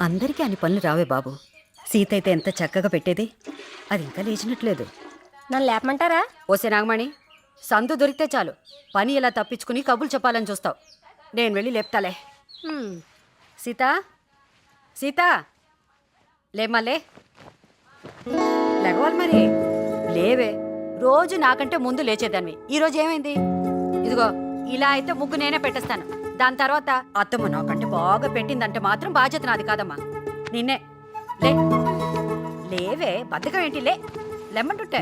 అందరికీ అన్ని పనులు రావే బాబు. సీత అయితే ఎంత చక్కగా పెట్టేది, అది ఇంకా లేచినట్లేదు. నన్ను లేపమంటారా? ఓసే నాగమణి, సందు దొరికితే చాలు పని ఇలా తప్పించుకుని కబులు చెప్పాలని చూస్తావు. నేను వెళ్ళి లేపుతాలే. సీత, సీత, లేమలే, లేవాలి మరి. లేవే, రోజు నాకంటే ముందు లేచేదాన్ని. ఈరోజు ఏమైంది? ఇదిగో ఇలా అయితే ముగ్గు నేనే పెట్టేస్తాను. దాని తర్వాత అత్తమ్మ నాకంటే బాగా పెట్టిందంటే మాత్రం బాధ్యత నాది కాదమ్మా. నిన్నే లే, లేవే, బద్ధకం ఏంటి? లే, లెమ్మంటుంటే.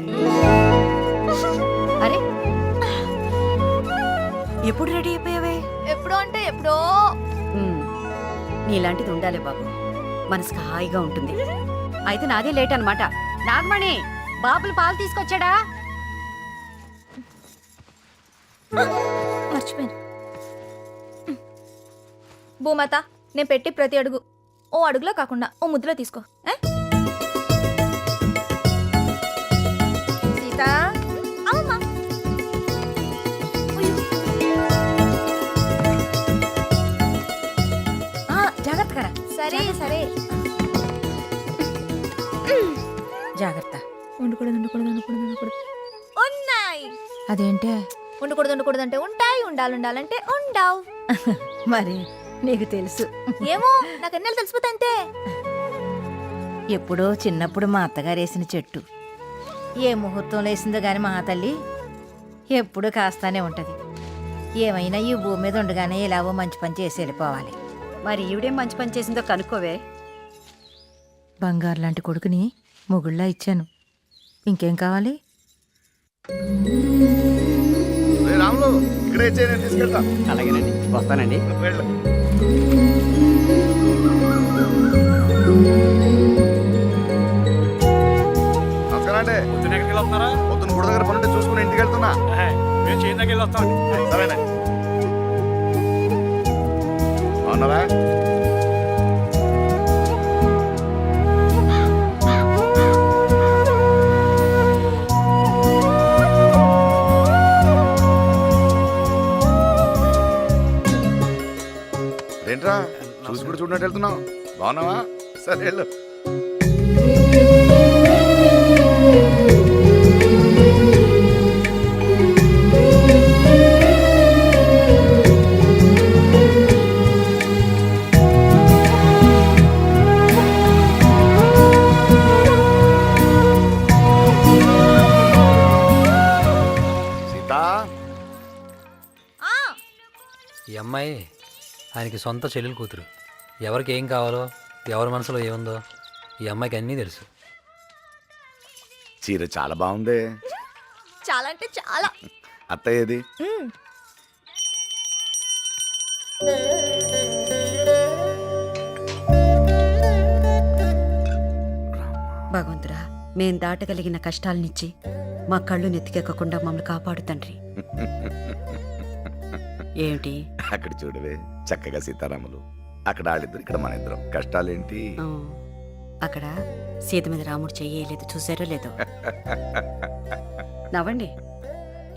అరే, ఎప్పుడు రెడీ అయిపోయావే? ఎప్పుడో అంటే ఎప్పుడో. నీలాంటిది ఉండాలి బాబు, మనసుకు హాయిగా ఉంటుంది. అయితే నాదే లేట్ అనమాట. నాగమణి, బాబులు పాలు తీసుకొచ్చాడా? మర్చిపోయాను. భూమాత, నేను పెట్టి ప్రతి అడుగు ఓ అడుగులో కాకుండా ఓ ముద్దులో తీసుకో. సీత, అవునా? జాగ్రత్త కదా. సరే సరే. జాగ్రత్త. ఉండకూడదు ఉండకూడదు ఉండకూడదు ఉండకూడదు. ఉన్నాయి. అదేంటే? ఉండకూడదు ఉండకూడదు అంటే ఉంటాయి, ఉండాలి ఉండాలంటే ఉండవు. మరి నీకు తెలుసు. ఏమో, నాకు ఎన్నెలు తెలిసిపోతాయి అంతే. ఎప్పుడో చిన్నప్పుడు మా అత్తగారు వేసిన చెట్టు ఏ ముహూర్తంలో వేసిందో గాని మా తల్లి ఎప్పుడూ కాస్తానే ఉంటది. ఏమైనా ఈ భూమి మీద ఉండగానే ఇలావో మంచి పని చేసి వెళ్ళిపోవాలి. మరి ఈవిడేం మంచి పని చేసిందో కనుక్కోవే. బంగారు లాంటి కొడుకుని మొగుళ్ళా ఇచ్చాను, ఇంకేం కావాలి? రాములు, ఇక్కడే నేను తీసుకెళ్తా. అలాగేనండి, వస్తానండి. వెళ్ళు. నమస్కారం అండి. పొద్దున ఎక్కడికి వెళ్తున్నారా? పొద్దున్న గుడి దగ్గర పనుంటే చూసుకుని ఇంటికి వెళ్తున్నా. మేము చేయి దగ్గర వస్తామండి. సరేనే. అవునరా? ఏంట్రా చూసి కూడా చూడనట్టు వెళ్తున్నావు? బాగున్నావా? సరే వెళ్ళు. సీతా, ఈ అమ్మాయి ఆయనకి సొంత చెల్లెలు కూతురు. ఎవరికి ఏం కావాలో, ఎవరి మనసులో ఏముందో ఈ అమ్మాయికి అన్నీ తెలుసు. చీర చాలా బాగుంది. చాలా అంటే చాలా. అత్తయ్య ఏది? భగవంతురా, మేం దాటగలిగిన కష్టాలనిచ్చి మా కళ్ళు నెత్తికెక్కకుండా మమ్మల్ని కాపాడు తండ్రి. ఏమిటి? అక్కడ చూడవే, చక్కగా సీతారాములు. అక్కడ వాళ్ళిద్దరు, ఇక్కడ మన ఇద్దరం. కష్టాలేంటి? ఆ, అక్కడ సీత మీద రాముడు చెయ్యలేదు, చూసారో లేదో. నవ్వండి.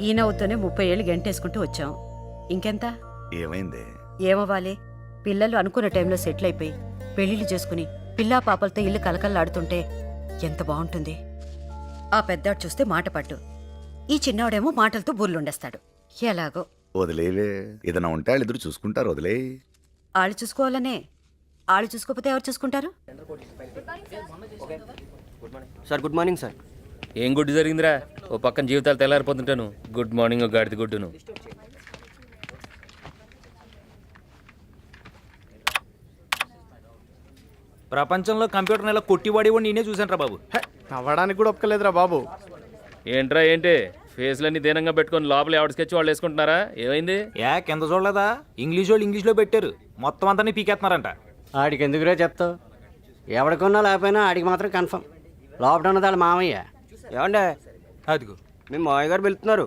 ఈ నవ్వుతోనే 30 ఏళ్ళు గంటేసుకుంటూ వచ్చాం. ఇంకెంత? ఏమైంది? ఏమవ్వాలి? పిల్లలు అనుకున్న టైంలో సెటిల్ అయిపోయి పెళ్లిళ్ళు చేసుకుని పిల్లా పాపలతో ఇల్లు కలకల్లాడుతుంటే ఎంత బాగుంటుంది. ఆ పెద్దాడు చూస్తే మాట పట్టు, ఈ చిన్నవాడేమో మాటలతో బుర్లుండేస్తాడు. ఎలాగో వదిలేవే, ఏదైనా ఉంటే వాళ్ళిద్దరు చూసుకుంటారు. వదిలే. ఆళ్ళు చూసుకోవాలనే. ఆళ్ళు చూసుకోకపోతే ఎవరు చూసుకుంటారు? Sir good morning sir. ఏం గుడ్డు జరిగిందిరా? ఓ పక్కన జీవితాలు తెల్లారిపోతుంటాను. గుడ్ మార్నింగ్, గాడిది గుడ్డును. ప్రపంచంలో కంప్యూటర్ నెల కొట్టివాడి నేనే చూసాను రా బాబు. నవ్వడానికి కూడా ఒప్పుకోలేదురా బాబు. ఏంట్రా ఏంటి ఫేస్లన్నీ దీనంగా పెట్టుకొని లోపల ఎవరి స్కెచ్ వాళ్ళు వేసుకుంటున్నారా? ఏమైంది? ఏ కింద చూడలేదా? ఇంగ్లీష్ వాళ్ళు ఇంగ్లీష్లో పెట్టారు, మొత్తం అంతా పీకేస్తున్నారంట. ఆడికి ఎందుకురా చెప్తావు? ఎవడికొన్నా లేకపోయినా ఆడికి మాత్రం కన్ఫర్మ్. లోపల ఉన్నది వాళ్ళ మామయ్య. ఏమండే, అదిగో మీ మామయ్య గారు వెళ్తున్నారు.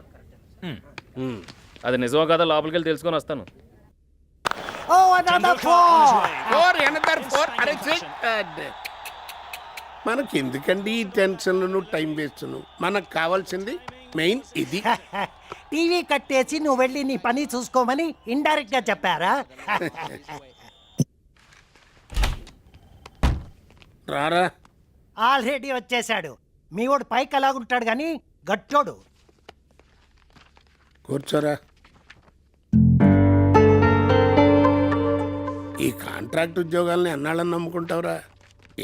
అది నిజమో కదా, లోపలికి వెళ్ళి తెలుసుకొని వస్తాను. మనకి ఎందుకండి ఈ టెన్షన్లను టైం వేస్తున్నావు? మనకు కావాల్సింది మెయిన్ ఇది. టీవీ కట్టేసి నువ్వు వెళ్ళి నీ పని చూసుకోమని ఇండైరెక్ట్ గా చెప్పారా? రారా. ఆల్రెడీ వచ్చేసాడు. మీ వాడు పైకి అలాగుంటాడు కానీ గట్టోడు. కూర్చోరా. ఈ కాంట్రాక్ట్ ఉద్యోగాల్ని ఎన్నాళ్ళని నమ్ముకుంటావురా?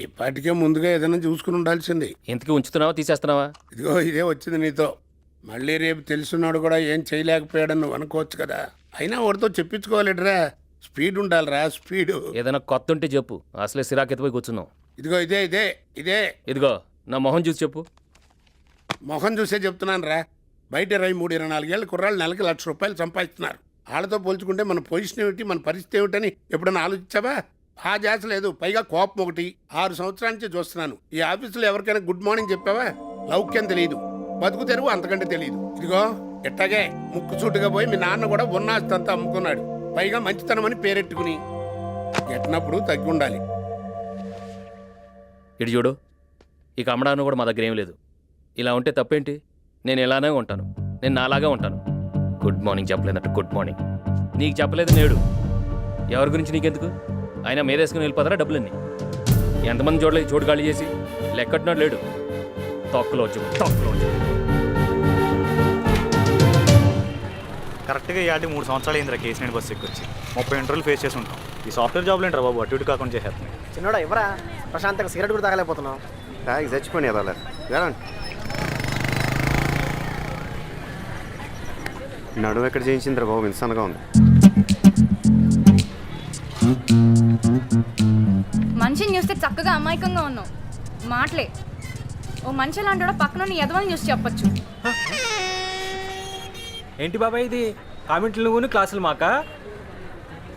ఇప్పటికే ముందుగా ఏదైనా చూసుకుని ఉండాల్సింది. ఇంతకీ ఉంచుతున్నావా తీసేస్తున్నావా? ఇదిగో ఇదే వచ్చింది నీతో. మళ్ళీ రేపు తెలుసున్నాడు కూడా ఏం చేయలేకపోయాడని నువ్వు అనుకోవచ్చు కదా. అయినా వాడితో చెప్పించుకోవాలిట్రా. స్పీడ్ ఉండాలిరా, స్పీడు. ఏదైనా కొత్త ఉంటే చెప్పు, అసలే సిరాకెత్తిపోయి కూర్చున్నావు. ఇదిగో ఇదే ఇదే ఇదే ఇదిగో నా మొహం చూసి చెప్పు. మొహం చూసే చెప్తున్నాను రా. బయట 23-24 ఏళ్ళ కుర్రాళ్ళు నెలకి ₹1,00,000 సంపాదిస్తున్నారు. వాళ్ళతో పోల్చుకుంటే మన పొజిషన్ ఏమిటి, మన పరిస్థితి ఏమిటని ఎప్పుడైనా ఆలోచించావా? ఆ జాస లేదు, పైగా కోపం ఒకటి. 6 సంవత్సరాల నుంచి చూస్తున్నాను. ఈ ఆఫీసులో ఎవరికైనా గుడ్ మార్నింగ్ చెప్పావా? లౌక్యం తెలియదు, బతుకు తెరువు అంతకంటే తెలియదు. ఇదిగో ఎట్టాగే ముక్కు సూటుగా పోయి మీ నాన్న కూడా ఉన్నాస్తంతా అమ్ముకున్నాడు. పైగా మంచితనం అని పేరెట్టుకుని ఎట్టినప్పుడు తగ్గి ఉండాలి. ఇటు చూడు, ఇక అమ్మడాను కూడా మా దగ్గర ఏం లేదు. ఇలా ఉంటే తప్పేంటి? నేను ఇలానే ఉంటాను, నేను నాలాగే ఉంటాను. గుడ్ మార్నింగ్ చెప్పలేదట గుడ్ మార్నింగ్. నీకు చెప్పలేదు నేడు, ఎవరి గురించి నీకెందుకు? ఆయన మీదేసుకుని వెళ్ళిపోతారా డబ్బులన్నీ? ఎంతమంది చూడలేదు చోటు ఖాళీ చేసి లెక్కట్టున్నాడు లేడు. తొక్కలో వచ్చి కరెక్ట్గా ఇవాళ 3 సంవత్సరాలు అయిందిరా కేసు నేను బస్సు ఎక్కొచ్చి 30 ఇంటర్వ్యూలు ఫేస్ చేసి ఉంటాం. ఈ సాఫ్ట్వేర్ జాబ్లు ఏంట్రా బాబు అటు ఇటు కాకుండా చేసేస్తున్నాయి. చిన్నోడా ఎవరా ప్రశాంతంగా సిగరెట్ కూడా తాగలేకపోతున్నావు. తాగి చచ్చిపోయి అలా నడువు ఎక్కడ చేయించిందిరా బాబు, ఇన్సాన్గా ఉంది. మనిషిని చూస్తే చక్కగా అమాయకంగా ఉన్నావు. మాటలే ఓ మనిషి లాంటి పక్కన ఎదవని చూసి చెప్పొచ్చు. ఏంటి బాబాయ్ ఇది? కామెంట్లు నువ్వు క్లాసులు మాకా?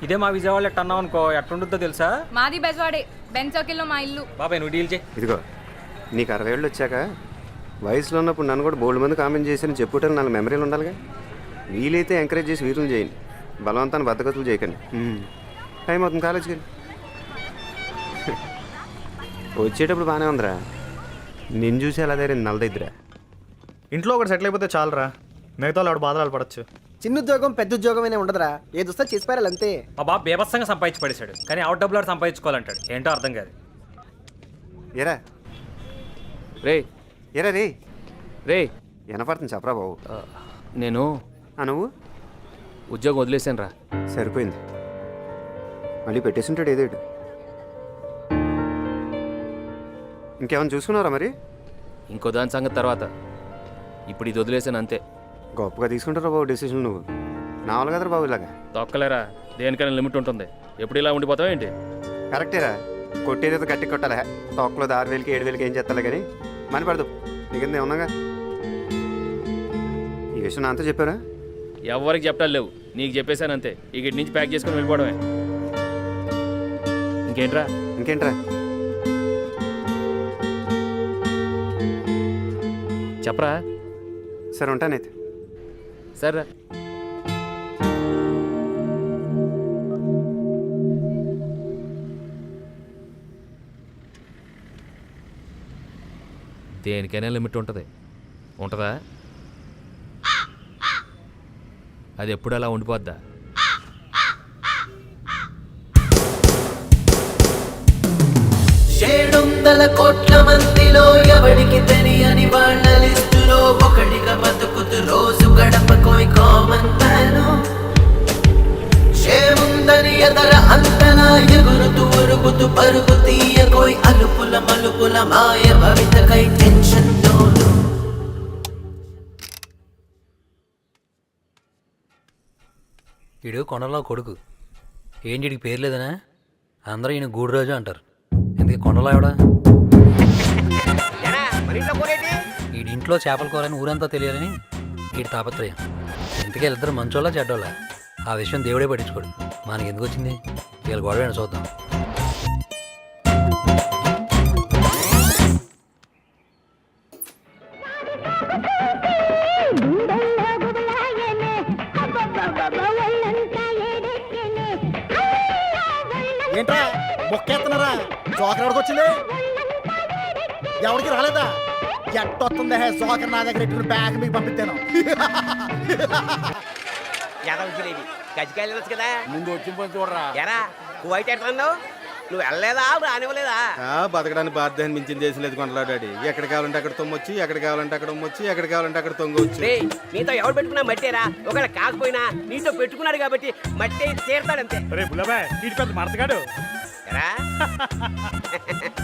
ఇదే మా విజయవాడలో ఎట్ట అన్నావు అనుకో, ఎట్టుంటుందో తెలుసా? మాది బెజవాడే, బెన్ సర్కిల్లో మా ఇల్లు. బాబాయ్ నువ్వు డీల్ చేయి. ఇదిగో నీకు 60 ఏళ్ళు వచ్చాక వయసులో ఉన్నప్పుడు నన్ను కూడా బోల్డ్ మంది కామెంట్ చేసి చెప్పుకోవటానికి 4 మెమరీలు ఉండాలిగా. వీలైతే ఎంకరేజ్ చేసి వీరులు చేయండి, బలవంతాన్ని బద్దగతులు చేయకండి. టైం అవుతుంది కాలేజీకి వెళ్ళి. వచ్చేటప్పుడు బాగానే ఉందిరా, నిన్ను చూసి అలా దగ్గర నల్లదిద్దురా. ఇంట్లో ఒకటి సెటిల్ అయిపోతే చాలరా, మిగతా వాడు బాధలు పడచ్చు. చిన్న ఉద్యోగం పెద్ద ఉద్యోగం అయినా ఉండదురా, ఏది వస్తే చేసిపారాలి అంతే. మా బాబు బేబత్సంగా సంపాదించి పడేశాడు, కానీ అవుట్ డబ్బులు ఆడు సంపాదించుకోవాలంటాడు. ఏంటో అర్థం కాదు. ఏరా రే ఏరా రే రే వినపడుతుంది చెప్పరా బాబు. నేను నువ్వు ఉద్యోగం వదిలేసాను రా. సరిపోయింది, మళ్ళీ పెట్టేసింటాడు ఏదేడు. ఇంకేమైనా చూసుకున్నారా మరి? ఇంకో దాని సంగతి తర్వాత, ఇప్పుడు ఇది వదిలేసాను అంతే. గొప్పగా తీసుకుంటారా బాబు డెసిషన్ నువ్వు. నా వాళ్ళు కదరా బాబు ఇలాగా. తొక్కలేరా, దేనికైనా లిమిట్ ఉంటుంది. ఎప్పుడు ఇలా ఉండిపోతావు ఏంటి? కరెక్టేరా, కొట్టేది గట్టి కొట్టాలా. తొక్కలో 6,000కి 7,000కి ఏం చేస్తాలే కానీ మని పడదు. నీకింద ఏమన్నాగా ఈ విషయం నాతో చెప్పారా? ఎవరికి చెప్పాలి లేవు, నీకు చెప్పేశాను అంతే. ఇక నుంచి ప్యాక్ చేసుకుని వెళ్ళిపోవడమే. ఇంకేంట్రా? ఇంకేంట్రా? చెప్పరా. సరే ఉంటానైతే. సరే దేనికైనా లిమిట్ ఉంటుంది. ఉంటుందా? అది ఎప్పుడు అలా ఉండిపోద్దా? కోట్ల మందిలో ఎవడికి తెలియని వాళ్ళ లిస్టులో ఒకటిగా బతుకుతూ రోజు గడపకోయి కామన్ మ్యాన్. ఏముందని ఎదర అంతలా ఎగురుతూ ఉరుగుతూ పరుగు తీయకోయి అలుపుల మలుపుల మాయ భవితకై టెన్షన్ లోను. ఈడు కొండలో కొడుకు ఏంటి, వీడికి పేరు లేదనా? అందరూ ఈయన గూడురాజు అంటారు. ఎందుకు కొండలో ఆవిడ వీడి ఇంట్లో చేపల కూరని ఊరంతా తెలియాలని వీడి తాపత్రయం. ఇంతకీ వీళ్ళిద్దరు మంచోళ్ళ చెడ్డోళ్ళ ఆ విషయం దేవుడే పట్టించుకోడు. మనకి ఎందుకు వచ్చింది? వీళ్ళ గొడవ చూద్దాం. ఏంట్రా మొక్కేస్తున్నారా? జోకర్ ఎవరికి వచ్చింది? ఎవరికి రాలేదా? ఎట్టొస్తుంది జోకర్ నా దగ్గర ఎట్టు బ్యాగ్ మీకు పంపిస్తాను. గజకాయలు కదా ముందు వచ్చి చూడరా. ఎరా కువైట్ ఎట్లా నువ్వు వెళ్ళలేదా రానివ్వలేదా బతకడానికి బాధ్యత మించింది చేసలేదు కొండలా డాడీ. ఎక్కడ కావాలంటే అక్కడ తొమ్మొచ్చి, ఎక్కడ కావాలంటే అక్కడ ఉమ్మొచ్చి, ఎక్కడ కావాలంటే అక్కడ తొంగొచ్చి. రేయ్, నీతో ఎవరు పెట్టుకున్నా మట్టేరా, ఒకవేళ కాకపోయినా నీతో పెట్టుకున్నాడు కాబట్టి మట్టే తీరుతాడంతే. రే బుల్లబాయ్ ఇటు పెద్ద మడతగాడు. ఎరా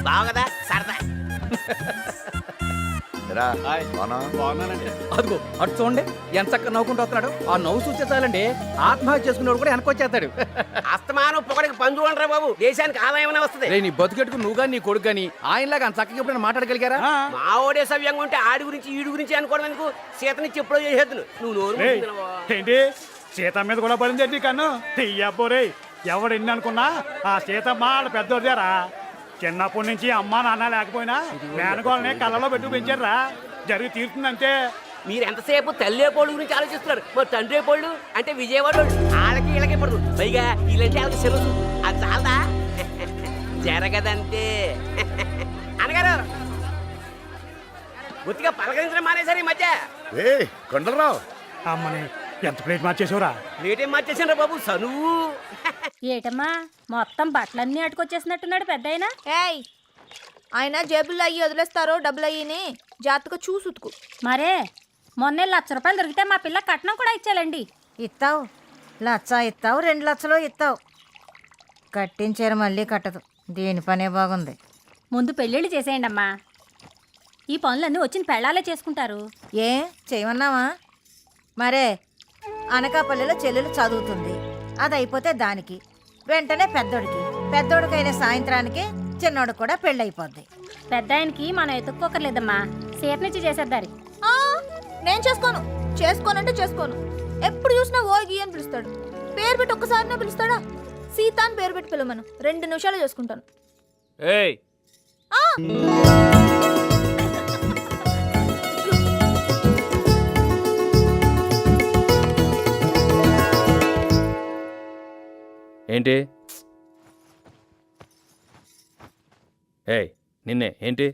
బావు కదా సరదా. ఎరా, అవునా? అదిగో అటు చూడండి ఎంత చక్కగా నవ్వుకుంటూ వస్తున్నాడు. ఆ నవ్వు చూస్తే చాలండి ఆత్మహత్య చేసుకున్నాడు కూడా వెనకొచ్చేస్తాడు. అస్తమానం పొగడికి పంచు అంటారా బాబు, దేశానికి ఆదాయం వస్తుంది. రే నీ బతుకెట్టుకు నువ్వు కానీ నీ కొడుకు కానీ ఆయనలాగా అంత చక్కగా ఎప్పుడైనా మాట్లాడగలిగారా? మా ఓడే సవ్యంగా ఉంటే ఆడి గురించి ఈడి గురించి అనుకోవడం ఎందుకు, సీతనిచ్చి ఎప్పుడో చేసేద్దు నువ్వు నోరు మూసుకున్నావా? ఏంటి సీత మీద కూడా పడింది ఏంటి కన్ను అబ్బోరే. ఎవడు ఎన్ని అనుకున్నా ఆ సీతమ్మ ఆడ పెద్దోదేరా. చిన్నప్పటి నుంచి అమ్మా నాన్న లేకపోయినా మేనగోళ్ళని కళ్ళలో పెట్టు పెంచారా. జరిగి తీరుతుందంటే. మీరు ఎంతసేపు తల్లి పోళ్ళు గురించి ఆలోచిస్తున్నారు, మరి తండ్రి పోళ్ళు అంటే విజయవాడ వాళ్ళకి వీళ్ళకి పడదు. పైగా వీళ్ళంటే వాళ్ళకి సెలవు, అది చాలదా? జరగదంతే. అనగారు గుర్తిగా పలకరించడం మానేశారు ఈ మధ్య. ఏ కొండలరావు, అమ్మని ఎంత ప్లేట్ మార్చేసావురా. రేటేం మార్చేసాను బాబు సనువు. ఏటమ్మా మొత్తం బట్టలన్నీ అటుకొచ్చేసినట్టున్నాడు పెద్ద ఆయన. ఏయ్, ఆయన జేబుల్లో అయ్యి వదిలేస్తారో డబ్బులు అయ్యిని జాతక చూసుతుకు. మరే మొన్నే 1,00,000 రూపాయలు దొరికితే మా పిల్ల కట్నం కూడా ఇచ్చాలండి. ఇస్తావు, 1,00,000 ఇస్తావు, 2 లక్షలు ఇస్తావు. కట్టించారు మళ్ళీ కట్టదు. దీని పనే బాగుంది. ముందు పెళ్ళిళ్ళు చేసేయండి అమ్మా. ఈ పనులన్నీ వచ్చిన పెళ్ళాలే చేసుకుంటారు. ఏ చేయమన్నావా? మరే అనకాపల్లిలో చెల్లెలు చదువుతుంది, అది అయిపోతే దానికి వెంటనే పెద్దోడికైన సాయంత్రానికి చిన్నోడు కూడా పెళ్ళైపోద్ది. పెద్ద ఆయనకి మనం ఎత్తుక్కోకర్లేదమ్మా, సీతనిచ్చి చేసేద్దారి. నేను చేసుకోనంటే చేసుకోను. ఎప్పుడు చూసినా ఓ గీ అని పిలుస్తాడు. పేరు పెట్టి ఒక్కసారినే పిలుస్తాడా? సీత అని పేరు పెట్టి పిలవమను, 2 నిమిషాలు చేసుకుంటాను. ఏయ్ ఏంటి? ఏయ్ నిన్నే ఏంటి?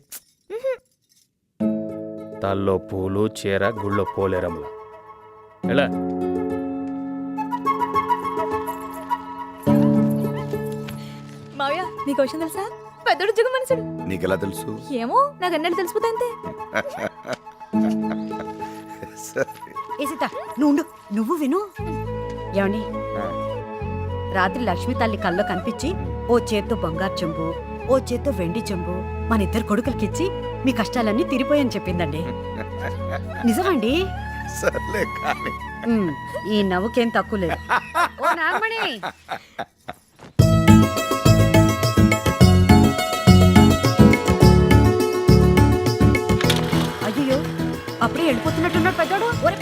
తల్లో పూలు చీర గుళ్ళో పోలేరమ్లా ఎలా? మావయ్య, నీకు విషయం తెలుసా? పెద్దోడు జగ మనుషుడు. నీకెలా తెలుసు? ఏమో, నాకు అన్నట్టు తెలిసిపోతా అంతే. ఏ సీత, నువ్వు విను. ఏమండి, రాత్రి లక్ష్మి తల్లి కల్లో కనిపించి ఓ చేత్తో బంగారు చెంబు, ఓ చేత్తో వెండి చెంబు మన 2 కొడుకులకిచ్చి మీ కష్టాలన్నీ తీరిపోయని చెప్పిందండి. నిజమండి. సర్లే కానీ ఈ నవ్వుకేం తక్కువ లేదు. ఓ నాగమణి, అయ్యో అప్పుడే వెళ్ళిపోతున్నట్టున్నాడు పెద్దోడు. ఒరే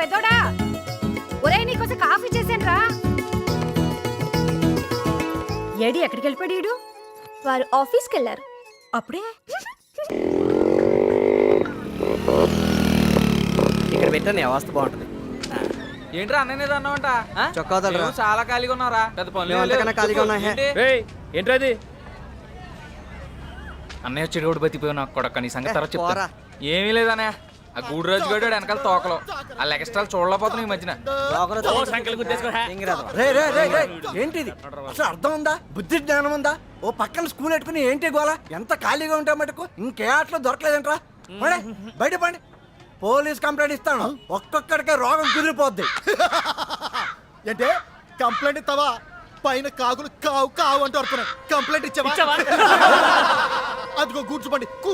పెద్దోడా, ఒరే నీకోసం కాఫీ చేశాను రా. ఏడి ఎక్కడికి వెళ్ళిపోయాడు? వారు ఆఫీస్కి వెళ్ళారు. అప్పుడే ఇక్కడ పెట్టాను అవస్థ బాగుంటుంది. ఏంట్రా అన్నయ్య అన్నావంట? చొక్కా చాలా ఖాళీగా ఉన్నారా? పెద్ద పనులు ఖాళీగా ఉన్నా. ఏంట్రది? అన్నయ్య చెడు బతిపోయి నాకు కొడక నీ సంగతి తర్వాత చెప్తా. ఏమీ లేదన్నయ్య, ఆ గూడు రోజు గడు వెనకాల తోకలో ఆ లెగస్ట్రాలు చూడలేకపోతున్నాయి ఈ మధ్యన. ఏంటిది అసలు అర్థం ఉందా? బుద్ధి జ్ఞానం ఉందా? ఓ పక్కన స్కూల్ పెట్టుకుని ఏంటి గోళ? ఎంత ఖాళీగా ఉంటా మటుకు ఇంకే ఆటలో దొరకలేదంట్రా. బయట పండి, పోలీస్ కంప్లైంట్ ఇస్తాను. ఒక్కొక్కడికే రోగం కుదిరిపోద్ది. అంటే కంప్లైంట్ ఇస్తావా? పైన కాకులు కావు కావు అంటూ వస్తున్నాయి. కంప్లైంట్ ఇచ్చావా? అదిగో కూర్చోండి, కూ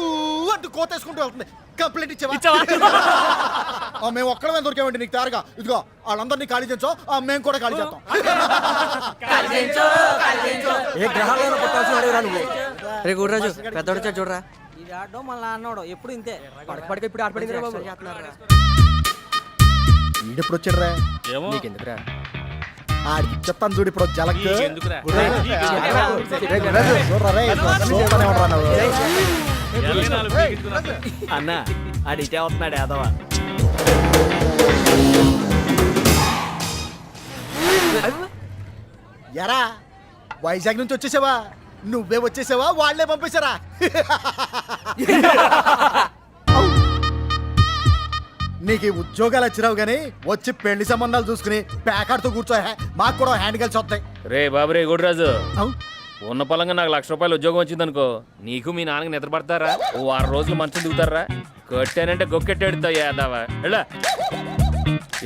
అంటూ కోతేసుకుంటూ వెళ్తుంది. కంప్లైంట్ ఇచ్చావా? మేము ఒక్కడమే దొరికామండి నీకు తయారుగా. ఇదిగో వాళ్ళందరినీ ఖాళీ చేయించో, మేము కూడా ఖాళీ చేస్తాం. ఏ గ్రహాలను పుట్టాల్సిన వాడివిరా నువ్వు. రే గుడ్రాజు, పెద్దోడు చూడరా. ఇది ఆడో మళ్ళీ అన్నాడు ఎప్పుడు ఇంతే. పడక ఇప్పుడు ఆడపడింది బాబు. ఈడెప్పుడు వచ్చాడురా? నీకెందుకురా? ఆడికి చెప్తాను చూడు ఇప్పుడు జలక్. అన్న ఆడిటే అవుతున్నాడు యాదవ. ఎరా వైజాగ్ నుంచి వచ్చేసావా? నువ్వే వచ్చేసావా వాళ్ళే పంపేశారా? నీకు ఈ ఉద్యోగాలు వచ్చినావు గానీ వచ్చి పెళ్లి సంబంధాలు చూసుకుని ప్యాకార్డ్తో కూర్చో. మాకు కూడా హ్యాండ్ కలిసి వస్తాయి. రే బాబురే గుడ్రాజు, ఉన్న పొలంగా నాకు ₹1,00,000 ఉద్యోగం వచ్చిందనుకో, నీకు మీ నాన్నకి నిద్ర పడతారా? ఓ 6 రోజులు మంచం దిగుతారా? కొట్టానంటే గొక్కెట్టాడుతావు యాదవా.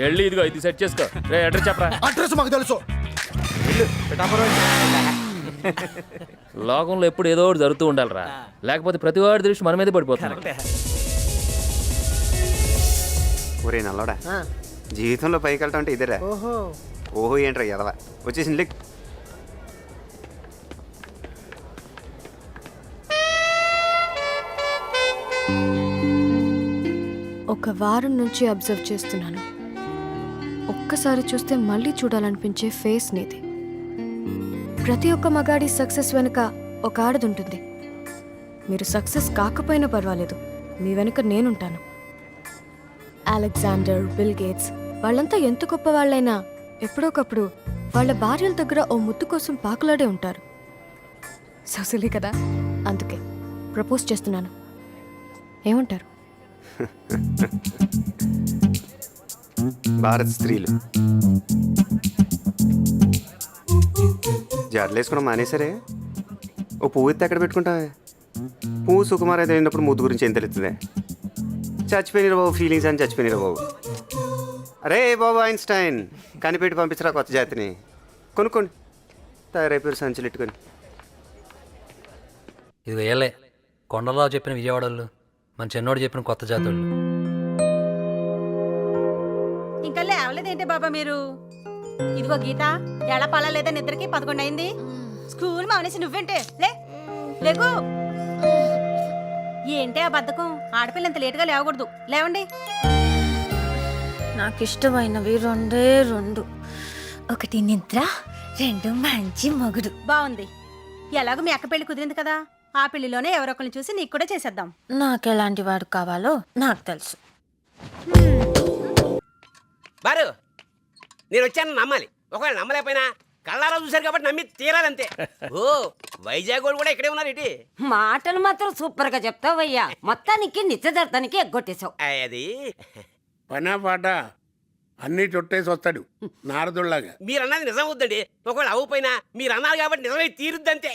వెళ్ళి ఇదిగో ఇది సెట్ చేసుకో. రే అడ్రస్ చెప్పరా. అడ్రస్ మాకు తెలుసు. లోకంలో ఎప్పుడు ఏదో ఒకటి జరుగుతూ ఉండాలిరా, లేకపోతే ప్రతి వాడి దృష్టి మన మీదే పడిపోతుంది. ఒరే నల్లోడా, జీవితంలో పైకి వెళ్తా అంటే ఇదేరా. ఓహో ఏంట్రా ఎదవా వచ్చేసింది లెక్. ఒక వారం నుంచి అబ్జర్వ్ చేస్తున్నాను. ఒక్కసారి చూస్తే మళ్ళీ చూడాలనిపించే ఫేస్ నీది. ప్రతి ఒక్క మగాడి సక్సెస్ వెనుక ఒక ఆడది ఉంటుంది. మీరు సక్సెస్ కాకపోయినా పర్వాలేదు, మీ వెనుక నేనుంటాను. అలెగ్జాండర్, బిల్ గేట్స్ వాళ్ళంతా ఎంత గొప్ప వాళ్ళైనా ఎప్పుడోకప్పుడు వాళ్ళ భార్యల దగ్గర ఓ ముద్దు కోసం పాకులాడే ఉంటారు. సొసలి కదా, అందుకే ప్రపోజ్ చేస్తున్నాను. ఏమంటారు? భారత్ స్త్రీలు జడలు వేసుకోవడం మానేసరే. ఓ పువ్వు ఎత్తి ఎక్కడ పెట్టుకుంటావే? పువ్వు సుకుమార్ అయితే అయినప్పుడు ముద్దు గురించి ఏం తెలుస్తుంది? చచ్చిపోయినరా బాబు ఫీలింగ్స్ అని, చచ్చిపోయినరా బాబు. అరే బాబు ఐన్స్టైన్, కనిపెట్టి పంపించరా కొత్త జాతిని. కొనుక్కోండి, తయారైపోయారు సంచులు ఎట్టుకొని. ఇది వేయలే కొండలరావు చెప్పిన విజయవాడలు, మన చిన్నోడు చెప్పిన కొత్త జాతోళ్ళు. ఇంకా లేవలేదేంటి బాబా మీరు? ఇదిగో గీత, ఎలా పలాలేదా నిద్రకి 11 అయింది. స్కూల్ మానేసి నువ్వేంటే లేకు. ఏంటి ఆ బద్ధకం? ఆడపిల్ల ఇంత లేటుగా లేవకూడదు. లేవండి. నాకు ఇష్టమైనవి 2. ఒకటి నిద్ర, 2 మంచి మొగుడు. బాగుంది. ఎలాగో మీ అక్క పెళ్లి కుదిరింది కదా, ఆ పెళ్లిలోనే ఎవరొకరిని చూసి నీకు కూడా చేసేద్దాం. నాకు ఎలాంటి వాడు కావాలో నాకు తెలుసు. బారు, నేను వచ్చాను నమ్మాలి. ఒకవేళ నమ్మలేకపోయినా కళ్ళారా చూశారు కాబట్టి నమ్మి తీరాలంతే. ఓ వైజాగ్ కూడా ఇక్కడే ఉన్నారు ఏంటి? మాటలు మాత్రం సూపర్ గా చెప్తావయ్యా. మొత్తానికి నిశ్చితార్థానికి ఎగ్గొట్టేశావు. అది పనా పాట అన్నీ చుట్టేసి వస్తాడు నారదుల్లాగా. మీరు అన్నది నిజం అవుద్దండి. ఒకవేళ అవ్వపోయినా మీరు అన్నారు కాబట్టి నిజమై తీరుద్దంతే.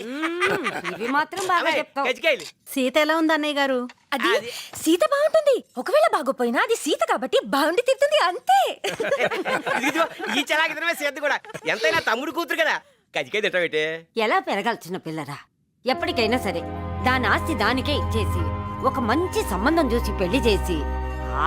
ఇవి మాత్రం బాగా చెప్తావు. కచ్చికాయలు. సీత ఎలా ఉంది అన్నయ్య గారు? అది సీత బాగుంటుంది. ఒకవేళ బాగోపోయినా అది సీత కాబట్టి బాగుండి తిడుతుంది అంతే. ఇదిగో ఈ చలాకితనమే సేద్ది కూడా. ఎంతైనా తమ్ముడు కూతురు కదా. కచ్చికాయ తింటావేటే? ఎలా పెరగాల్సిన పిల్లరా? ఎప్పటికైనా సరే దాని ఆస్తి దానికే ఇచ్చేసి ఒక మంచి సంబంధం చూసి పెళ్లి చేసి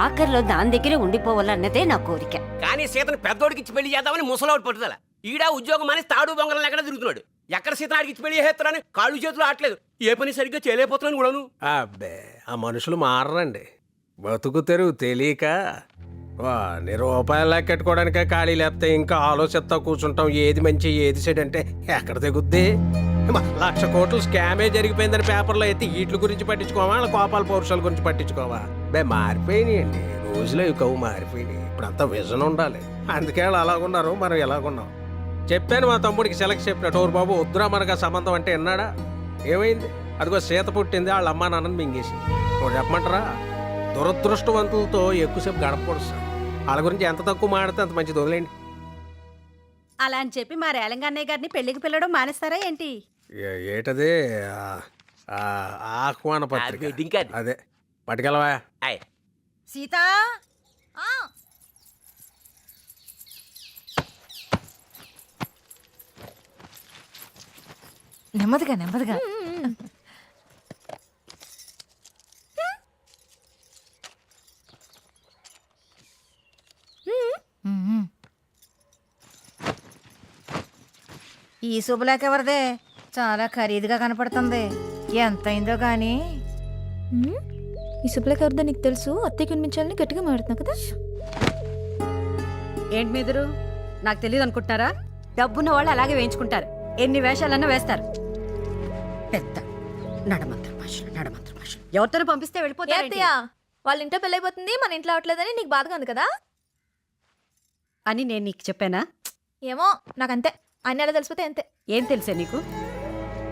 ఆఖరిలో దాని దగ్గరే ఉండిపోవాలన్నదే నా కోరిక. కానీ సీతను పెద్దోడికి ఇచ్చి పెళ్లి చేద్దామని ముసలోడు పట్టుదల. ఈడా ఉద్యోగం అని తాడు బొంగరం ఎక్కడ తిరుగుతున్నాడు. ఎక్కడ సీతను ఆడికి ఇచ్చి పెళ్లి చేస్తారని కాళ్ళు చేతులు ఆటలేదు. ఏ పని సరిగ్గా చేయలేకపోతున్నాను కూడాను. అబ్బే, ఆ మనుషులు మారరండి. బతుకు తెరువు తెలియక ₹1 లెక్కెట్టుకోవడానికే ఖాళీ లేకపోతే ఇంకా ఆలోచిస్తా కూర్చుంటాం. ఏది మంచి ఏది చెడు అంటే ఎక్కడ తెగుద్ది? 1,00,000 కోట్లు స్కామే జరిగిపోయిందని పేపర్లో ఎత్తి వీటి గురించి పట్టించుకోవా, వాళ్ళ కోపాల పౌరుషాల గురించి పట్టించుకోవా? మారిపోయినాయండి రోజులో, కవు మారిపోయినాయి. ఇప్పుడు అంతా విజన్ ఉండాలి. అందుకే వాళ్ళు అలాగున్నారు, మనం ఎలాగున్నాం. చెప్పాను మా తమ్ముడికి సెలెక్ట్ చెప్పినట్టు, ఓరు బాబు వద్దురా మనకు సంబంధం అంటే విన్నాడా? ఏమైంది? అదిగో సీత పుట్టింది, వాళ్ళ అమ్మా నాన్నని మింగేసి. ఇప్పుడు చెప్పమంటారా, దురదృష్టవంతులతో ఎక్కువసేపు గడపకూడదు సార్. వాళ్ళ గురించి ఎంత తక్కువ మాడితే అంత మంచిది. వదిలేండి. అలా అని చెప్పి మా రేలంగన్నయ్య గారిని పెళ్లికి పిల్లడం మానేస్తారా ఏంటి? ఏటది? ఆహ్వాన పత్రిక. అదే పట్టుకెళ్ళవా? సీత, నెమ్మదిగా నెమ్మదిగా. ఈ శుభలేఖ ఎవరిదే? చాలా ఖరీదుగా కనపడుతుంది. ఎంత అయిందో గాని. ఈ శుభ్లకి ఎవరిదో నీకు తెలుసు. అత్తయ్య కనిపించాలని గట్టిగా మాడుతున్నా కదా. ఏంటి మీదరు? నాకు తెలియదు అనుకుంటున్నారా? డబ్బున్న వాళ్ళు అలాగే వేయించుకుంటారు. ఎన్ని వేషాలన్నా వేస్తారు. పెద్ద నడమంత్ర భాషలు. ఎవరితో పంపిస్తే వెళ్ళిపోతారు వాళ్ళ ఇంట్లో పెళ్ళైపోతుంది, మన ఇంట్లో అవట్లేదని నీకు బాధగా ఉంది కదా అని నేను నీకు చెప్పానా? ఏమో నాకంతే. ఆయన ఎలా తెలిసిపోతే అంతే. ఏం తెలుసే నీకు?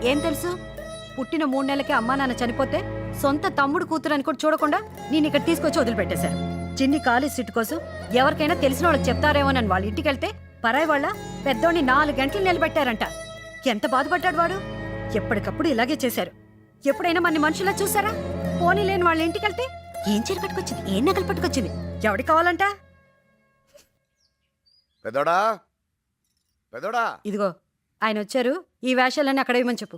ఏం తెలుసు? పుట్టిన 3 నెలలకే అమ్మా నాన్న చనిపోతే సొంత తమ్ముడు కూతురు అని కూడా చూడకుండా నేను ఇక్కడ తీసుకొచ్చి వదిలిపెట్టేశారు. చిన్ని కాలేజ్ సీట్ కోసం ఎవరికైనా తెలిసిన వాళ్ళకి చెప్తారేమోనని వాళ్ళ ఇంటికి వెళ్తే పరాయి వాళ్ళ పెద్దోడిని 4 గంటలు నిలబెట్టారంట. ఎంత బాధపడ్డాడు వాడు. ఎప్పటికప్పుడు ఇలాగే చేశారు. ఎప్పుడైనా మన మనుషులా చూసారా? పోనీ లేని వాళ్ళ ఇంటికి వెళ్తే ఏం చీర కట్టుకొచ్చింది, ఏం నగలు పట్టుకొచ్చింది, ఎవడి కావాలంట? పెదోడా పెదోడా ఇదిగో ఆయన వచ్చారు, ఈ వేషాలన్నీ అక్కడ ఇవ్వమని చెప్పు.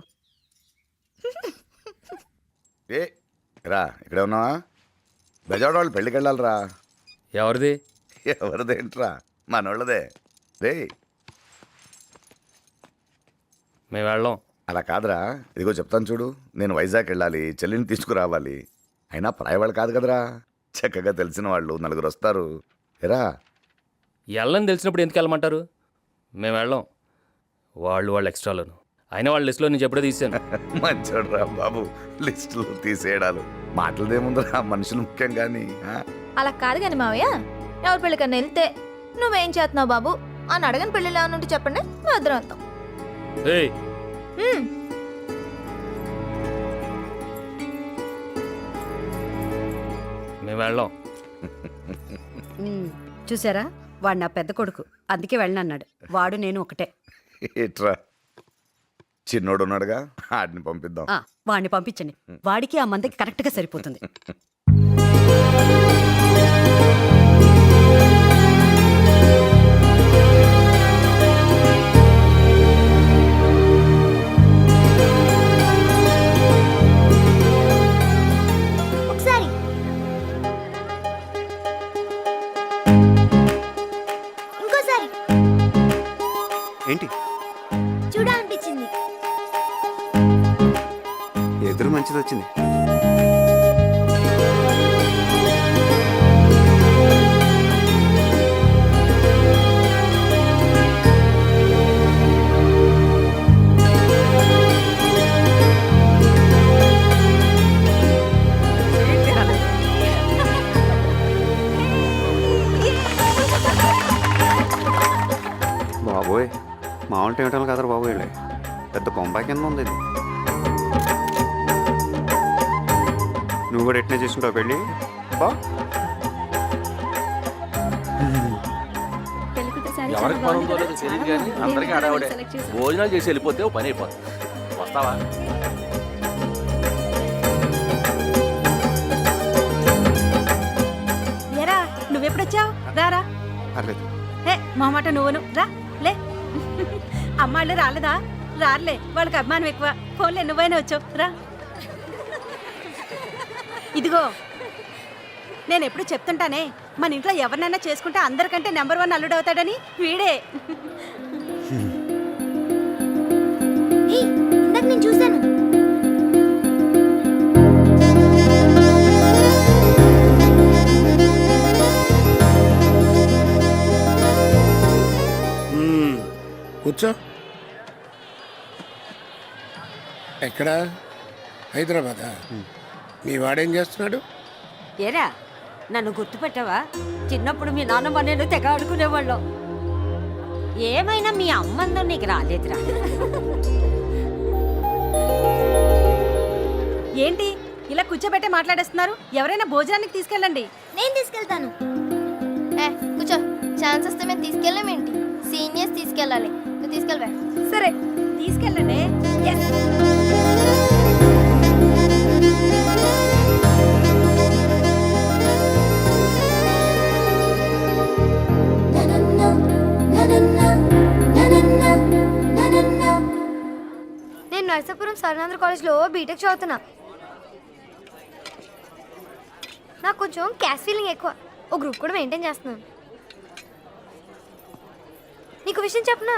ఏ రా, ఇక్కడే ఉన్నావా? బెజవాడ వాళ్ళు పెళ్ళికి వెళ్ళాలిరా. ఎవరిది? ఎవరిదేంట్రా, మనోళ్ళదే. రే మేము వెళ్ళాం. అలా కాదురా, ఇదిగో చెప్తాను చూడు. నేను వైజాగ్ వెళ్ళాలి, చెల్లిని తీసుకురావాలి. అయినా పరాయవాళ్ళు కాదు కదరా, చక్కగా తెలిసిన వాళ్ళు నలుగురు వస్తారు. ఎరా వెళ్ళని తెలిసినప్పుడు ఎందుకు వెళ్ళమంటారు? మేము వెళ్ళాం. వాళ్ళు ఎక్స్ట్రాలను. అయినా వాళ్ళ లిస్టులో నేను ఎప్పుడో తీసాను. మంచోడ్రా బాబు, లిస్టులు తీసేయడాలు మాటలదేముందిరా, మనుషులు ముఖ్యం కానీ. అలా కాదు కానీ మావయ్య, ఎవరి పెళ్ళికన్నా వెళ్తే నువ్వేం చేస్తున్నావు బాబు అని అడగని పెళ్ళిలో ఏమన్నా చెప్పండి, మేము ఇద్దరం వస్తాం. ఏయ్ మేము వెళ్ళాం. చూసారా, వాడు నా పెద్ద కొడుకు, అందుకే వెళ్ళనన్నాడు. వాడు నేను ఒకటే. ఏట్రా, చిన్నోడు ఉన్నాడుగా, ఆడిని పంపిద్దాం. వాడిని పంపించండి, వాడికి ఆ మందకి కరెక్ట్గా సరిపోతుంది. ఒకసారి ఇంకోసారి ఏంటి చూడాలనిపించింది. ఎదురు మంచిది వచ్చింది. బాబోయ్, మామూలు టైంటాలు కదరా బాబు, వీళ్ళే పెద్ద బొంబాయి కింద ఉంది ఇది. నువ్వు కూడా ఎట్నే చేసుకుంటావు పెళ్ళి? బా ఎవరికి పని ఉందో లేదో తెలియదు కానీ అందరికీ ఆడావిడే. భోజనాలు చేసి వెళ్ళిపోతే ఓ పని అయిపోతుంది. వస్తావా? ఏరా, నువ్వెప్పుడొచ్చావు? రారా. పర్లేదు. ఏ మా మాట నువ్వును రా, లే. అమ్మాళ్ళు రాలేదా? రాలే, వాళ్ళకి అభిమానం ఎక్కువ. ఫోన్లే, నువ్వైనా వచ్చావు, రా. ఇదిగో, నేను ఎప్పుడు చెప్తుంటానే, మన ఇంట్లో ఎవరినైనా చేసుకుంటే అందరికంటే నెంబర్ 1 అల్లుడు అవుతాడని. వీడే. ఇందాక నేను చూశాను. కూర్చో. ఎక్కడ? హైదరాబాదా? మీ వాడేం చేస్తున్నాడు? ఏరా, నన్ను గుర్తుపెట్టావా? చిన్నప్పుడు మీ నాన్నమ్మ నేను తెగ ఆడుకునేవాళ్ళం. ఏమైనా మీ అమ్మందో నీకు రాలేదురా. ఏంటి ఇలా కూర్చోబెట్టే మాట్లాడేస్తున్నారు? ఎవరైనా భోజనానికి తీసుకెళ్ళండి. నేను తీసుకెళ్తాను. కూర్చో. ఛాన్స్ వస్తే మేము తీసుకెళ్ళామేంటి? సీనియర్స్ తీసుకెళ్ళాలి. నువ్వు తీసుకెళ్ళవా? సరే, తీసుకెళ్ళండి. నేను నర్సాపురం సర్వేంద్ర కాలేజ్లో బీటెక్ చదువుతున్నా. నాకు కొంచెం క్యాష్ ఫీలింగ్ ఎక్కువ. ఓ గ్రూప్ కూడా మెయింటైన్ చేస్తున్నాను. నీకు విషయం చెప్పనా?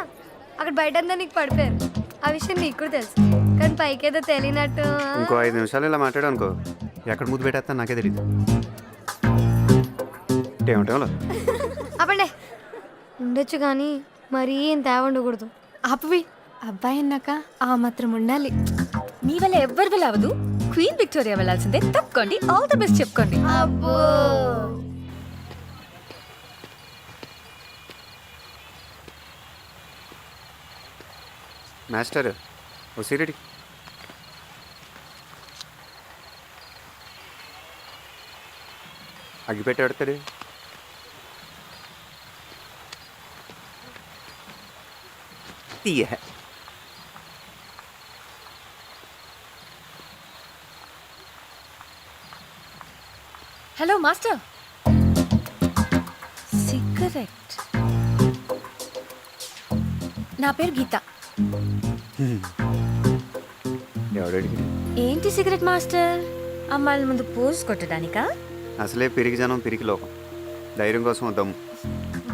అక్కడ బయట అంతా నీకు పడిపోయారు. ఆ విషయం నీకు కూడా తెలుసు, కానీ పైకేదో తెలియనట్టు. ఇంకో 5 నిమిషాలు ఇలా మాట్లాడు అనుకో, ఎక్కడ ముద్దు పెట్టేస్తా నాకే తెలియదు. ఏమిటో అప్పండే ఉండొచ్చు, కానీ మరీ ఇంత ఉండకూడదు. ఆపవి, అబ్బాయి అన్నాక ఆ మాత్రం ఉండాలి. మీ వల్ల ఎవ్వరి వల్ల అవదు. క్వీన్ విక్టోరియా వెళ్ళాల్సిందే. తప్పుకోండి, ఆల్ ది బెస్ట్ చెప్పుకోండి. అబ్బో, మాస్టర్ ఓ సిరిడి. అగ్గిపెట్టి పెడతాడు. తీయ హలో మాస్టర్. సిగరెట్. నా పేరు గీత. ఎవడడికి ఏంటి సిగరెట్ మాస్టర్? అమ్మాయిల ముందు పోజ్ కొట్టడానికా? అసలే పిరికి జనం పిరికి లోకం. ధైర్యం కోసం దమ్ము.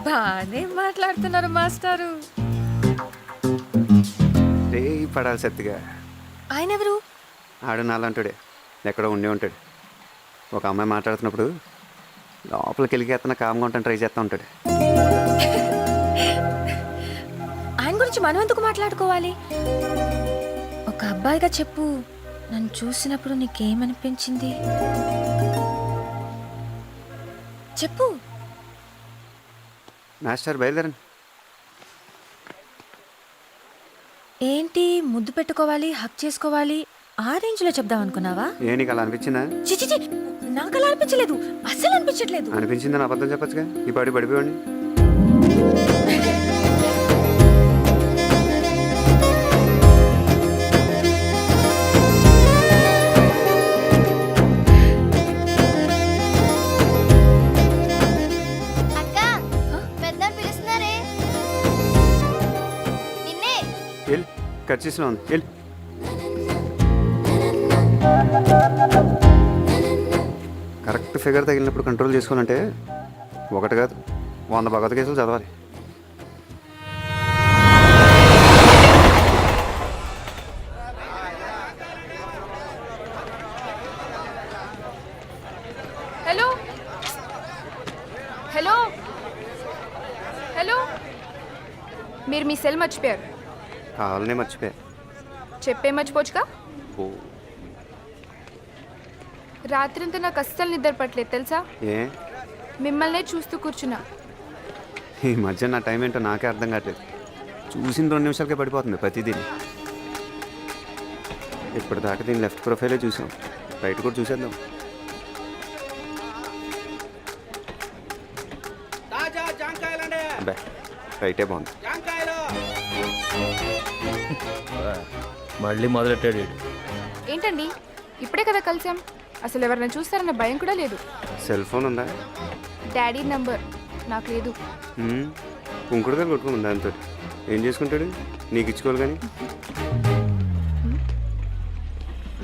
బానే మాట్లాడుతున్నారు మాస్టారు. రే పడాలి సత్తిగా. ఆయన ఎవరు? ఆడు నాలంటాడే, ఎక్కడో ఉండే ఉంటాడు. ఒక అమ్మాయి మాట్లాడుతున్నప్పుడు లోపలికి వెళ్ళికేస్తున్న కామ్గా ఉంటాను ట్రై చేస్తూ ఉంటాడు. ఆయన గురించి మనం ఎందుకు మాట్లాడుకోవాలి? ఒక అబ్బాయిగా చెప్పు, నన్ను చూసినప్పుడు నీకేమనిపించింది చెప్పు. మాస్టర్ బయలుదేరండి. ఏంటి ముద్దు పెట్టుకోవాలి, హక్ చేసుకోవాలి, ఆ రేంజ్ లో చెప్దాం అనుకున్నావా? ఏ నీకు అలా అనిపించిందా? చిచి, నాకు అలా అనిపించలేదు, అస్సలు అనిపించట్లేదు. అనిపించిందని అబద్ధం చెప్పచ్చుగా. ఈ పాడి పడిపోయండి. వెళ్ళి ఖర్చీస్లో ఉంది. వెళ్ళి కరెక్ట్ ఫిగర్ తగిలినప్పుడు కంట్రోల్ చేసుకోవాలంటే ఒకటి కాదు 100 భగవద్గీతలు చదవాలి. హలో హలో హలో, మీరు మీ సెల్ మర్చిపోయారు. కావాలనే మర్చిపోయా. చెప్పే మర్చిపోవచ్చుగా. ఓ రాత్రంతా నాకు అస్సలు నిద్ర పట్టలేదు తెలుసా. ఏ మిమ్మల్నే చూస్తూ కూర్చున్నా. ఈ మధ్య నా టైం ఏంటో నాకే అర్థం కావట్లేదు. చూసిన 2 నిమిషాలకే పడిపోతుంది ప్రతిదీ. ఇప్పటిదాకా దీని లెఫ్ట్ ప్రొఫైలే చూసాం, రైట్ కూడా చూసేద్దాం. అబ్బా రైటే బాగుంది. మళ్ళీ మొదలెట్టాడు వీడు. ఏంటండి ఇప్పుడే కదా కలిసాం, అసలు ఎవరైనా చూస్తారన్న భయం కూడా లేదు. సెల్ ఫోన్ ఉందా? డాడీ నంబర్ నాకు లేదు. కుంకుడుగా కొట్టుకుని దాంతో ఏం చేసుకుంటాడు? నీకు ఇచ్చుకోవాలి కానీ.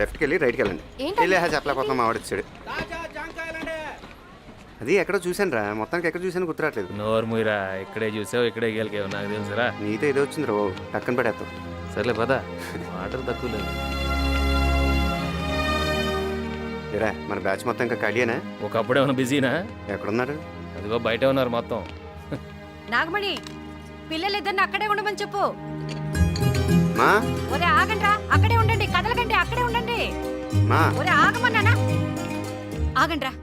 లెఫ్ట్కి వెళ్ళి రైట్కి వెళ్ళండి. వెళ్ళి చెప్పలేకపోతున్నాం ఆవిడొచ్చాడు. అది ఎక్కడో చూశాను రా, మొత్తానికి ఎక్కడ చూశాను గుర్తురాట్లేదు. నోరు మూయరా, ఇక్కడే చూసావు ఇక్కడే గెలికావు, నాకు తెలుసురా. నీతో ఏదో వచ్చింది రా, టక్కన పడేస్తావు. సర్లే పదా, మాటలు తక్కువ లేదు. ఏరా మన బ్యాచ్ మొత్తం ఇంకా ఖాళీయేనా? ఒకప్పుడు ఏమైనా బిజీనా? ఎక్కడున్నారు? అదిగో బయట ఉన్నారు మొత్తం. నాగమణి, పిల్లలిద్దరిని అక్కడే ఉండమని చెప్పు. మా ఒరే ఆగండ్రా, అక్కడే ఉండండి, కదలకండి, అక్కడే ఉండండి. మా ఒరే ఆగమన్నానా? ఆగండ్రా,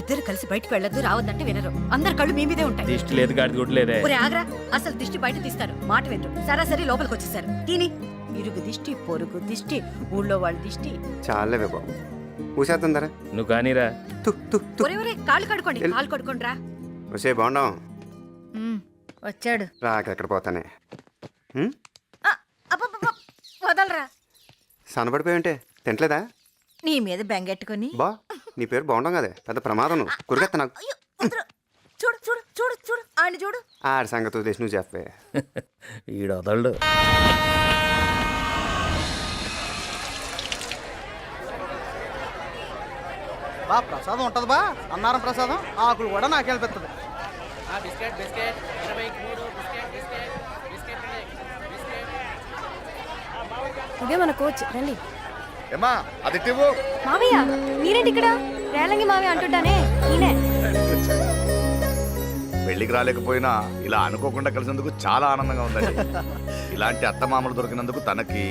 ఇద్దరు కలిసి బయటకు వెళ్ళొద్దు, రావద్దంటే వినరు. అందరు కళ్ళు మీ మీదే ఉంటాయి. దిష్టి లేదు, గాడి గుడ్డు లేదే. ఒరే ఆగరా, అసలు దిష్టి బయట తీస్తారు, మాట వినరు. సరాసరి లోపలికి వచ్చేసారు. తిని ఇరుగు దిష్టి, పొరుగు దిష్టి, ఊళ్ళో వాళ్ళ దిష్టి. చాలేవే బాబు, ఊసేస్తుందరా. నువ్వు కానీరా. ఒరే ఒరే, కాళ్ళు కడుకోండి, కాళ్ళు కడుకోండి రా. వచ్చే బాగుండం. వచ్చాడు. రాకెక్కడ పోతానే. వదలరా. సన్నబడిపోయి ఉంటే తింటలేదా? నీ మీద బెంగెట్టుకుని. బా నీ పేరు బాగుండం కదే, పెద్ద ప్రమాదం. నువ్వు కురికెత్త నాకు. చూడు చూడు చూడు చూడు ఆయన చూడు. ఆడి సంగతి వదిలేసి నువ్వు చెప్పే. ఈడు వదలడు. బా ప్రసాదం ఉంటుంది బా, అన్నారం ప్రసాదం. ఆకులు కూడా నాకే పెడుతుంది. ఇదే మన కోచ్, రండి. ఏమా అది ఇవ్వు. మావయ్య మీరేంటి ఇక్కడ? రేలంగి మావయ్య అంటుంటానే, నేనే. పెళ్లికి రాలేకపోయినా ఇలా అనుకోకుండా కలిసినందుకు చాలా ఆనందంగా ఉందండి. ఇలాంటి అత్తమామలు దొరికినందుకు తనకి,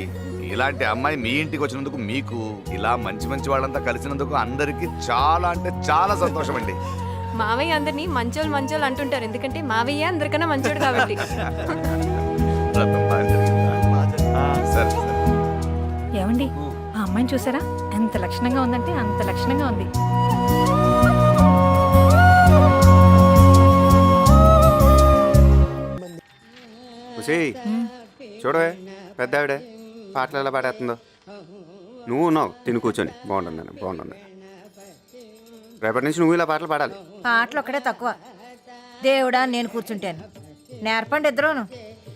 ఇలాంటి అమ్మాయి మీ ఇంటికి వచ్చినందుకు మీకు, ఇలా మంచి మంచి వాళ్ళంతా కలిసినందుకు అందరికీ చాలా అంటే చాలా సంతోషం అండి. మావయ్య అందరినీ మంచోళ్ళు మంచోళ్ళు అంటుంటారు, ఎందుకంటే మావయ్య అందరికన్నా మంచోడు కాబట్టి. సరే ఏమండి, ఆ అమ్మాయిని చూసారా? ఎంత లక్షణంగా ఉందంటే అంత లక్షణంగా ఉంది. చూడవే పెద్ద ఆవిడే పాటలు ఎలా పాడేస్తుందో. నువ్వు ఉన్నావు తిని కూర్చొని. బాగుంటుంది బాగుంటుంది. రేపటి నుంచి నువ్వు ఇలా పాటలు పాడాలి. పాటలు ఒక్కడే తక్కువ. దేవుడా నేను కూర్చుంటాను. నేర్పండి ఇద్దరును.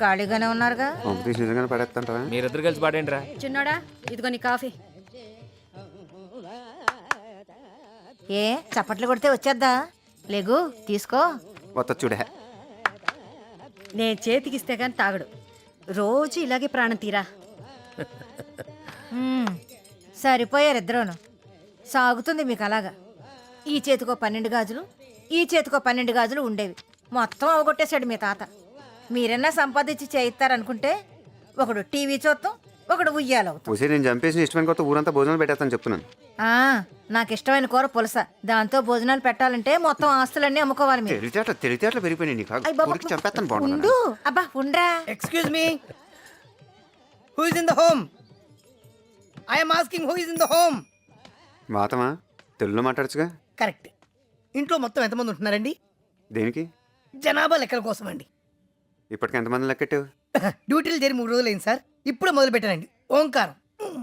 ఖాళీగానే ఉన్నారుగా. కాంపిటీషన్ నిజంగానే పాడేస్తాంటావా? మీరిద్దరు కలిసి పాడేంటి రా. చిన్నోడా ఇదిగో నీ కాఫీ. ఏ చప్పట్లు కొడితే వచ్చేద్దా? లేగు తీసుకో. కొత్త చూడే. నేను చేతికిస్తే కానీ తాగడు. రోజు ఇలాగే ప్రాణం తీరా. సరిపోయారు ఇద్దరును. సాగుతుంది మీకు అలాగా. ఈ చేతికో 12 గాజులు, ఈ చేతికో 12 గాజులు ఉండేవి. మొత్తం అవగొట్టేశాడు మీ తాత. మీరన్నా సంపాదించి చేయిస్తారనుకుంటే ఒకడు టీవీ చూస్తాం, ఒకడు ఉయ్యాలవుతాం. వచ్చి నేను చంపేసి ఇష్టమైన కొత్త ఊరంతా భోజనాలు పెట్టేస్తాను చెప్తున్నాను. నాకు ఇష్టమైన కూర పులస. దాంతో భోజనాలు పెట్టాలంటే మొత్తం ఆస్తులన్నీ అమ్ముకోవాలి మీరు. తెలివితేటలు పెరిగిపోయినాయి నీకు. అయ్ బాబా, ఊరికి చంపేస్తాను బాగుండు. ఉండు అబ్బా ఉండ్రా. Excuse me, who is in the home? I am asking who is in the home. వాతమా తెలుగులో మాట్లాడచ్చుగా. కరెక్ట్. ఇంట్లో మొత్తం ఎంతమంది ఉంటున్నారండి? దేనికి? జనాభా లెక్కల కోసం అండి. ఇప్పటికి ఎంతమంది లెక్కెట్టావు? డ్యూటీలు చేరి 3 రోజులు అయింది సార్. ఇప్పుడే మొదలు పెట్టానండి. ఓంకారం.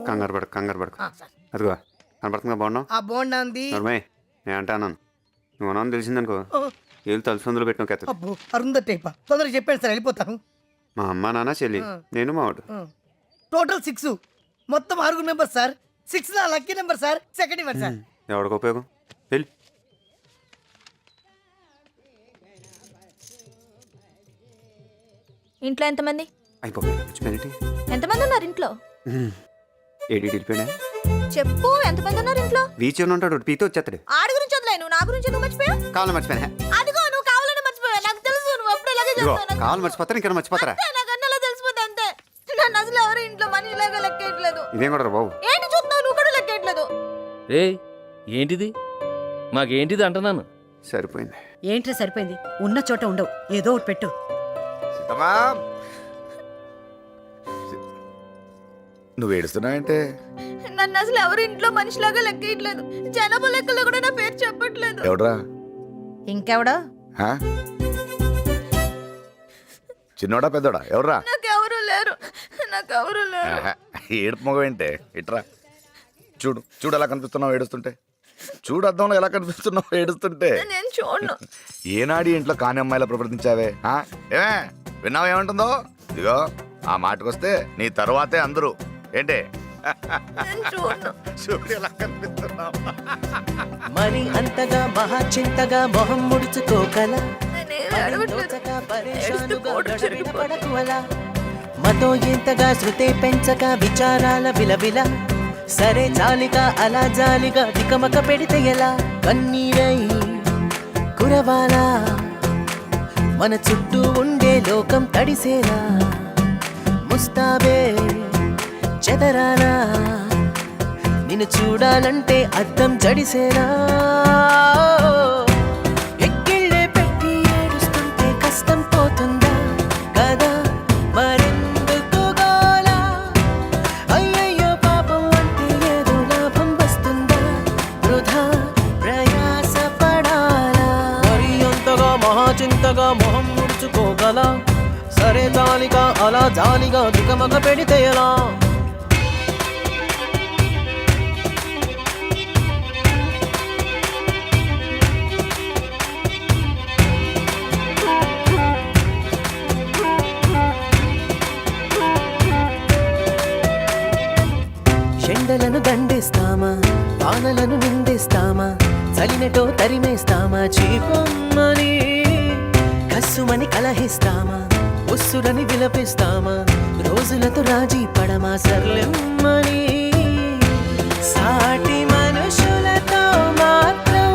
కంగారు పడకు. సార్, అదిగో కనపడుతుందిగా బాగున్నావు. ఆ బోండా ఉంది. నర్మయ్య నేను అంటే అన్నాను. నువ్వు అన్నాను తెలిసిందనుకో ఏళ్ళు తలసందులో పెట్టిన కథ. అబ్బో అరుందర్ టైపా. తొందరగా చెప్పండి సార్, వెళ్ళిపోతాను. మా అమ్మ నాన్న చెల్లి నేను మా వాడు. టోటల్ 6. మొత్తం 6 మెంబర్స్ సార్. 6 నా లక్కీ నెంబర్ సార్. సెకండ్ ఇవ్వండి సార్. ఎవడికి ఉపయోగం? వెళ్ళి ఇంట్లో ఎంతమంది? అయిపోయింది. ఎంతమంది ఉన్నారు ఇంట్లో? ఏడి వెళ్ళిపోయినా చెప్పు, ఎంతమంది ఉన్నారు ఇంట్లో? బీచ్ ఉంటాడు పీతో వచ్చేస్తాడు. ఆడి గురించి వదిలేను, నా గురించి ఎందుకు మర్చిపోయావు? కావాలి మర్చిపోయినా. అదిగో నువ్వు కావాలని మర్చిపోయావు. నాకు తెలుసు నువ్వు అప్పుడు ఇలాగే చేస్తావు. కావాలి మర్చిపోతారు ఇంకా మర్చిపోతారా? నాకు అన్నలా తెలిసిపోతే అంతే. నన్ను అసలు ఎవరు ఇంట్లో మనిషిలాగా లెక్కేయట్లేదు. ఇదేం కూడా బాబు. ఏంటి చూస్తున్నావు? నువ్వు కూడా లెక్కేయట్లేదు. రే ఏంటిది? మాకేంటిది అంటున్నాను. సరిపోయింది. ఏంట్రా సరిపోయింది? ఉన్న చోట ఉండవు, ఏదో ఒకటి పెట్టు. సీతమ్మా, నువ్వు ఏడుస్తున్నావంటే? నన్ను అసలు ఎవరు ఇంట్లో మనిషిలాగా లెక్కేయట్లేదు. జనాభా లెక్కలో కూడా నా పేరు చెప్పట్లేదు. ఎవడ్రా? ఇంకెవడో? హా? చిన్నోడా పెద్దోడా? ఎవర్రా? నాకెవరు లేరు. నాకెవరు లేరు. ఆహా, ఏడుపు మొగం ఏంటే? ఇట్రా చూడు. చూడు ఎలా కనిపిస్తున్నావు ఏడుస్తుంటే. చూడు అద్దంలో ఎలా కనిపిస్తున్నావు ఏడుస్తుంటే. నేను చూడను. ఏనాడి ఇంట్లో కాని అమ్మాయిలా ప్రవర్తించావే? ఏమే విన్నావు ఏమంటుందో? ఇదిగో ఆ మాటకొస్తే నీ తరువాతే అందరూ. ఏంటే చూడు ఎలా కనిపిస్తున్నావు. మరి అంతగా మహా చింతగా మొహం ముడుచుకోగల మతో ఎంతగా శృతే పెంచగా విచారాల విలవిల సరే జాలిగా అలా జాలిగా తికమక పెడితే ఎలా కన్నీరై కురవాలా మన చుట్టూ ఉండే లోకం తడిసేలా ముస్తాబే చెదరాలా నిన్ను చూడాలంటే అద్దం జడిసేనా ఎక్కిళ్ళే పెట్టి ఏడుస్తుంటే కష్టం పోతుందా కదా మరెందుకు గోలా అయ్యయ్యో పాపం అంటే ఏదో లాభం వస్తుందా వృధా ప్రయాస పడాలా మరి అంతగా మహాచింతగా మొహం ముడుచుకోగల సరే జాలిగా అలా జాలిగా దిగమగ పెడితే ఎలా ఎండలను దండేస్తామా వానలను నిందేస్తామా చలినటో తరిమేస్తామా చీపమ్మని కస్సుమని కలహిస్తామా ఉస్సురని విలపిస్తామా రోజులతో రాజీ పడమా సర్లెమ్మని సాటి మనుషులతో మాత్రం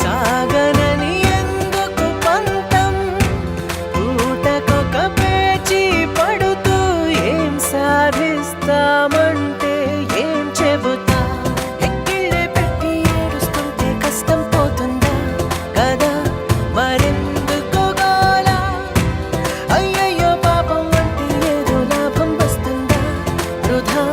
సాగనని ఎందుకు పంతం పూటకొక పేచి పడుతూ ఏం సాధిస్తామంటే ఏం చెబుతా ఎక్కిళ్ళే పెట్టి ఏడుస్తుంటే కష్టం పోతుందా కదా మరెందుకు గోలా అయ్యయ్యో పాపం అంటే ఏదో లాభం వస్తుందా వృధా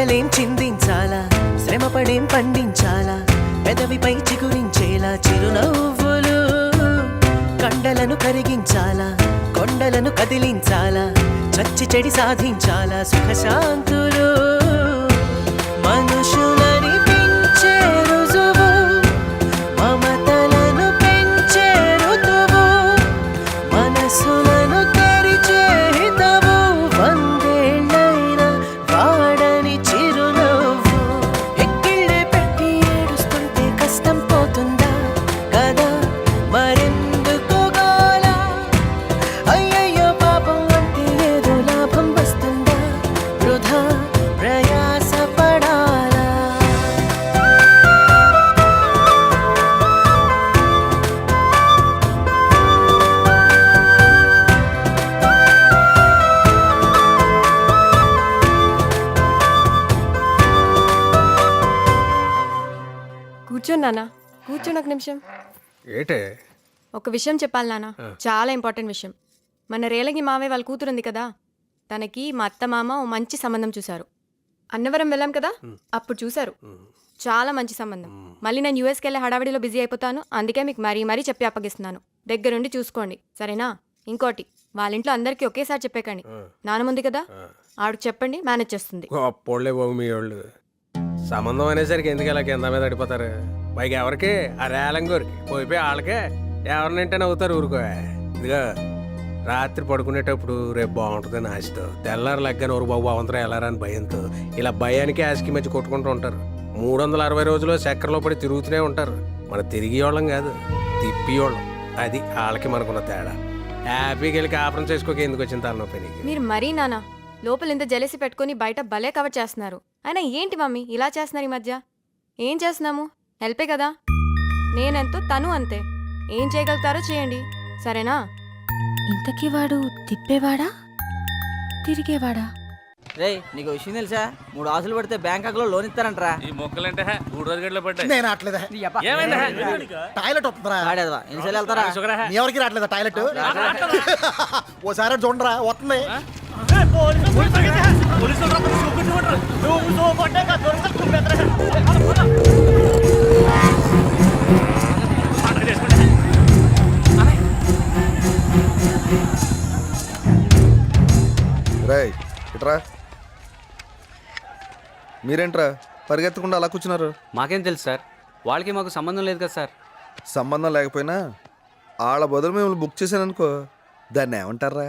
చెమటలేం చిందించాలా శ్రమపడేం పండించాలా పెదవిపై చిగురించేలా చిరునవ్వులు కండలను కరిగించాలా కొండలను కదిలించాలా చచ్చి చెడి సాధించాలా సుఖశాంతులు మనుషులని పెంచే రుజువు మమతలను పెంచే ఋతువు మనసులను తెరిచే హితవు వందేళ్ళైన వాడని చిరునవ్వు ఎక్కిళ్ళే పెట్టి ఏడుస్తుంటే కష్టం పోతుందా కదా మరెందుకు గోలా అయ్యయ్యో పాపం అంటే ఏదో లాభం వస్తుందా వృధా ప్రయాస పడాలా కూర్చోండి నాన్న కూర్చోండి ఒక నిమిషం. ఏటే ఒక విషయం చెప్పాలి నాన్న, చాలా ఇంపార్టెంట్ విషయం. మన రేలగి మావే వాళ్ళ కూతురుంది కదా, తనకి మా అత్త మామ ఓ మంచి సంబంధం చూశారు. అన్నవరం వెళ్ళాం కదా, అప్పుడు చూశారు. చాలా మంచి సంబంధం. మళ్ళీ నేను యూఎస్కి వెళ్ళే హడావిడిలో బిజీ అయిపోతాను, అందుకే మీకు మరీ చెప్పి అప్పగిస్తున్నాను. దగ్గరుండి చూసుకోండి సరేనా? ఇంకోటి, వాళ్ళ ఇంట్లో అందరికీ ఒకేసారి చెప్పేకండి. నానముంది కదా, ఆవిడకి చెప్పండి, మేనేజ్ చేస్తుంది. గొప్పోళ్ళే బాబు మీ వాళ్ళు. సంబంధం అనేసరికి ఎందుకు ఇలా కింద మీద పడిపోతారు? పైగా ఎవరికి ఆ రేలంగోరికి పోయిపోయి వాళ్ళకే ఎవరినంటే నవ్వుతారు ఊరుకో. ఇదిగా రాత్రి పడుకునేటప్పుడు రేపు బాగుంటుందని ఆశతో, తెల్లారు లగ్గాను ఊరు బాబు అవంతరం వెళ్ళారా అని భయంతో ఇలా భయానికి ఆశకి మధ్య కొట్టుకుంటూ ఉంటారు. 360 రోజులు చక్కెరలో పడి తిరుగుతూనే ఉంటారు. మన తిరిగి వాళ్ళం కాదు, తిప్పి వాళ్ళం. అది వాళ్ళకి మనకున్న తేడా. హ్యాపీకి వెళ్ళి కాపురం చేసుకోక ఎందుకు వచ్చిన తలనొప్పి నీకు? మీరు మరీ నాన్న లోపల ఇంత జలసి పెట్టుకుని బయట భలే కవర్ చేస్తున్నారు. అయినా ఏంటి మమ్మీ ఇలా చేస్తున్నారు ఈ మధ్య? ఏం చేస్తున్నాము? హెల్పే కదా. నేనెంతో తను అంతే. ఏం చేయగలుగుతారో చేయండి సరేనా? ఇంతకీ వాడు తిప్పేవాడా తిరిగేవాడా? రేయ్ నీకు విషయం తెలుసా? 3 ఆశలు పడితే బ్యాంకాక్ లో లోన్ ఇస్తారంటరా. ఈ మొక్కలంటే 3 రోజుల గంటలో పడ్డాయి. నేను రావట్లేదా? టాయిలెట్ వస్తుందిరా. ఎన్నిసార్లు వెళ్తారా? నీ ఎవరికి రావట్లేదా టాయిలెట్? ఓసారి చూడరా వస్తుంది. రేయ్ ఇట్రా. మీరేంట్రా పరిగెత్తకుండా అలా కూర్చున్నారు? మాకేం తెలుసు సార్, వాళ్ళకి మాకు సంబంధం లేదు కదా సార్. సంబంధం లేకపోయినా వాళ్ళ బదులు మిమ్మల్ని బుక్ చేశాననుకో, దాన్ని ఏమంటారా?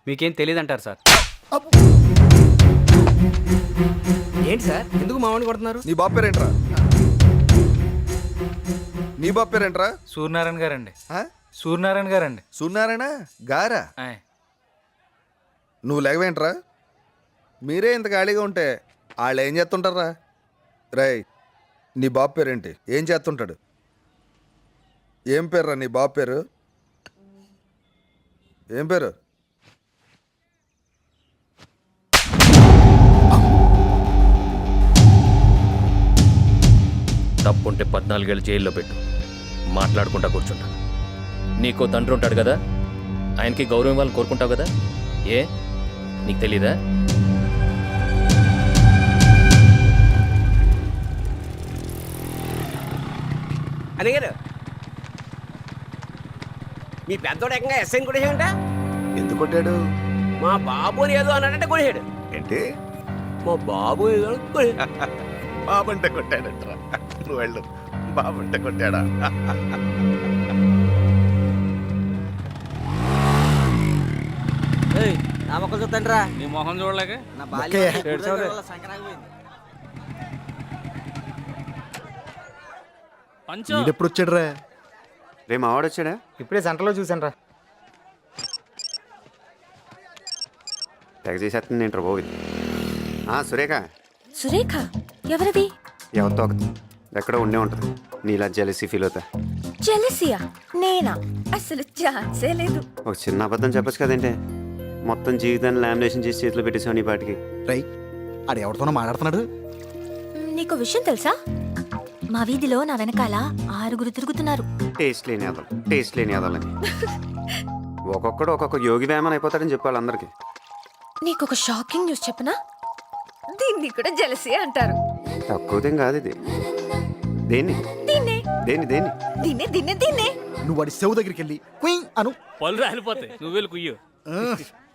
మీకేం తెలియదు అంటారు సార్. ఏంటి సార్, ఎందుకు మామూలు కొడుతున్నారు? నీ బాబు పేరేంట్రా? నీ బాబు పేరేంట్రా? సూర్యనారాయణ గారండి. సూర్యనారాయణ గారండి. సూర్యనారాయణ గారా? నువ్వు లేకవేంట్రా? మీరే ఇంత ఖాళీగా ఉంటే వాళ్ళు ఏం చేస్తుంటారా? రేయ్ నీ బాబు పేరేంటి? ఏం చేస్తుంటాడు? ఏం పేర్రా నీ బాబు పేరు? ఏం పేరు? తప్పుంటే 14 ఏళ్ళు జైల్లో పెట్టు, మాట్లాడుకుంటా కూర్చుంటా. నీకో తండ్రి ఉంటాడు కదా, ఆయనకి గౌరవం ఇవ్వాలని కోరుకుంటావు కదా, ఏ నీకు తెలీదా? అడిగారు మీ పెద్దోడు ఏకంగా ఎస్ఐని కొట్టేసాడంట. ఎందుకు కొట్టాడు? మా బాబు అని ఏదో అన్నాడంటే కొట్టేశాడు. ఏంటి? మా బాబు ఏదో బాబంటే కొట్టాడంటరా. నువ్వు వెళ్ళు, బాబంటే కొట్టాడా? నా మొక్కలు చూద్దండ్రా. నీ మొహం చూడలేక నా ఓకే. ఎప్పుడు వచ్చాడురా? రే మా వాడు వచ్చాడా? ఇప్పుడే సెంటర్లో చూసాను రా. తెగ చేసేస్తుంది ఏంట్రా బాబు ఇది? సురేఖ. సురేఖ ఎవరిది? ఎవరితో ఒకటి ఎక్కడో ఉండే ఉంటుంది. నీలా జెలసీ ఫీల్ అవుతా. జెలసియా? నేనా? అసలు ఛాన్సే లేదు. ఒక చిన్న అబద్ధం చెప్పచ్చు కదంటే, మొత్తం జీవితాన్ని లామినేషన్ చేసి చేతిలో పెట్టేసావు నీ పాటికి. రై ఆడు ఎవరితోనో మాట్లాడుతున్నాడు. నీకు విషయం తెలుసా? మా వీధిలో నా వెనకాల 6 తిరుగుతున్నారు. టేస్ట్ లేని అదలని ఒక్కొక్కడు ఒక్కొక్క యోగి వేమన్ అయిపోతాడని చెప్పాలి అందరికి. నీకొక షాకింగ్ న్యూస్ చెప్పనా? దీన్ని కూడా జలసి అంటారు. తక్కువదేం కాదు ఇది. దేన్ని దీన్నే దేన్ని దేన్ని దీన్నే దీన్నే దీన్నే. నువ్వు వాడి చెవు దగ్గరికి వెళ్ళి కుయ్ అను. పళ్ళు రాలిపోతాయి నువ్వు కుయ్యు.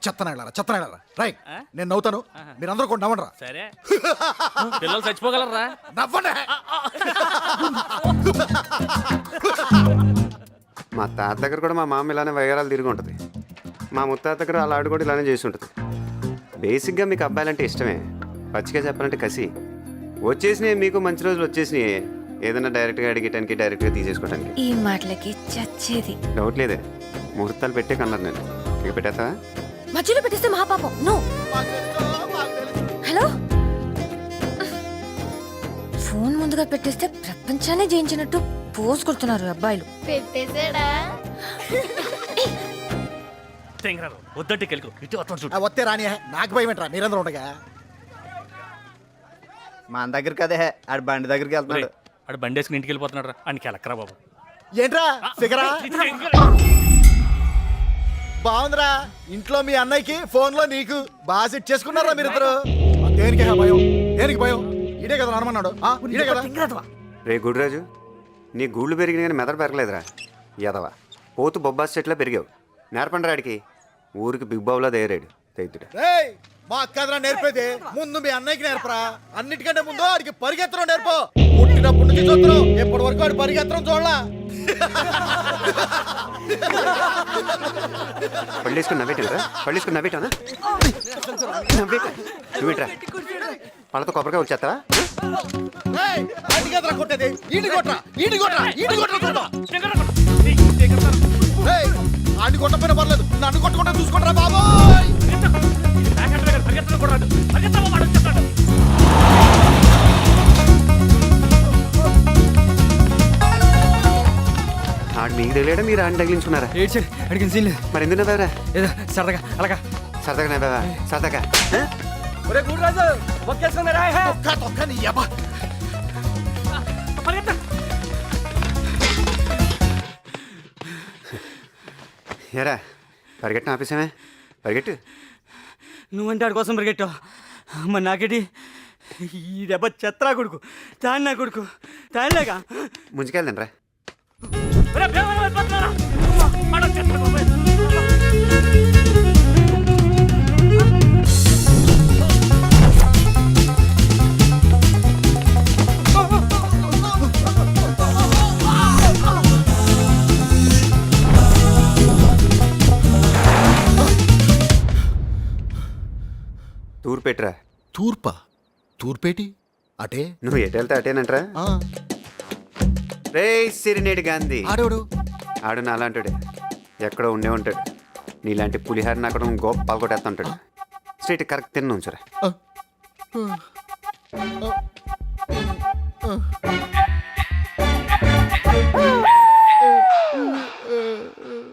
చెత్తనాడారా రైట్. నేను నవ్వుతాను, మీరందరూ కూడా నవ్వండిరా. సరే పిల్లలు చచ్చిపోగలరా? నవ్వండి. మా తాత దగ్గర కూడా మా మామ ఇలానే వగరాలు తిరిగి ఉంటుంది. మా ముత్తాత దగ్గర వాళ్ళ ఆడు కూడా ఇలానే చేసి ఉంటుంది. బేసిక్గా మీకు అబ్బాయిలంటే ఇష్టమే, పచ్చిగా చెప్పాలంటే కసి. వచ్చేసినాయి మీకు మంచి రోజులు వచ్చేసినాయి. ఏదైనా డైరెక్ట్గా అడిగేటానికి డైరెక్ట్గా తీసేసుకోవడానికి. ఈ మాటలకి చచ్చేది. డౌట్ లేదే, ముహూర్తాలు పెట్టే కన్నారు నేను. ఇక పెట్టేస్తావా? మధ్యలో పెట్టేస్తే మహాపాపం. నో. హలో, ఫోన్ ముందుగా పెట్టేస్తే ప్రపంచాన్ని జయించినట్టు పోజ్ కొడుతున్నారు అబ్బాయిలు. పెట్టేసాడా? వద్దంటే కెలుకు ఇటు వస్తాడు చూడు. వస్తే రాని, నాకు భయం ఏంట్రా మీరందరూ ఉండగా. మన దగ్గరికి అదే ఆడు బండి దగ్గరికి వెళ్తున్నాడు. ఆడు బండి వేసుకుని ఇంటికి వెళ్ళిపోతున్నాడు రా. అని కెలక్కరా బాబు. ఏంట్రా ఫిగరా బాగుందిరా. ఇంట్లో మీ అన్నయ్యకి, ఫోన్ లో నీకు బాగా సెట్ చేసుకున్నారా మీరిద్దరు? దేనికి భయం, దేనికి భయం? ఇడే కదా అనమన్నాడు, ఇడే కదా. రే గుడిరాజు, నీ గూళ్ళు పెరిగిన కానీ మెదడు పెరగలేదురా యదవా. పోతు బొబ్బాస్ చెట్లా పెరిగావు. నేర్పండి రాడికి. ఊరికి బిగ్ బాబులా తయారాడు తైతుడా. రేయ్, మా అక్కదరా నేర్పేది ముందు మీ అన్నయ్యకి నేర్పరా. అన్నిటికంటే ముందు ఆడికి పరిగెత్తడం నేర్పో. పుట్టినప్పటి నుంచి చూస్తున్నాం, ఎప్పటి వరకు ఆడు పరిగెత్తడం చూడలా. పళ్ళేసుకుని నవ్వేటరా? పళ్ళేసుకుని నవ్వేటానా? నువ్వేట్రా పళ్ళతో కొబ్బరికాయ వచ్చేస్తావా? అడిగేదరా కొట్టేది, ఈడి కొట్రా, ఈడి కొట్రా, ఈడి కొట్రా. ఆడి కొట్టపోయినా పర్లేదు, నన్ను కొట్టకుండా చూసుకుంటారా బాబోయ్. ఆడు మీకు తెలియడా మీరు ఆడిని తగిలించుకున్నారా? అడిగిన సీన్ మరి ఎందుకు నవ్వారా? ఏదో సరదాగా అలాగా సరదాగా నవ్వావా? సరదాగా తొక్క నీ యబ్బ. ఎరా పరిగెట్టిన ఆపేసామే? పరిగెట్టు. నువ్వంటే ఆడి కోసం పరిగెట్టావు. మరి నాకేటి ఈ దెబ్బ చెత్రా కొడుకు, తాను నా కొడుకు, తానులేగా. ముందుకెళ్దాం రా. తూర్పు పెట్టురా. తూర్పా? తూర్పేటి అటే. నువ్వు ఎటు వెళ్తే అటేనంటరా? రే సిరినేడు గాంధీ ఆడోడు ఆడు నా అలాంటాడు. ఎక్కడో ఉండే ఉంటాడు. నీలాంటి పులిహారిని అక్కడ గోప పాల్గొట్టేస్తుంటాడు. స్ట్రైట్ కరెక్ట్ తిన్న ఉంచురా.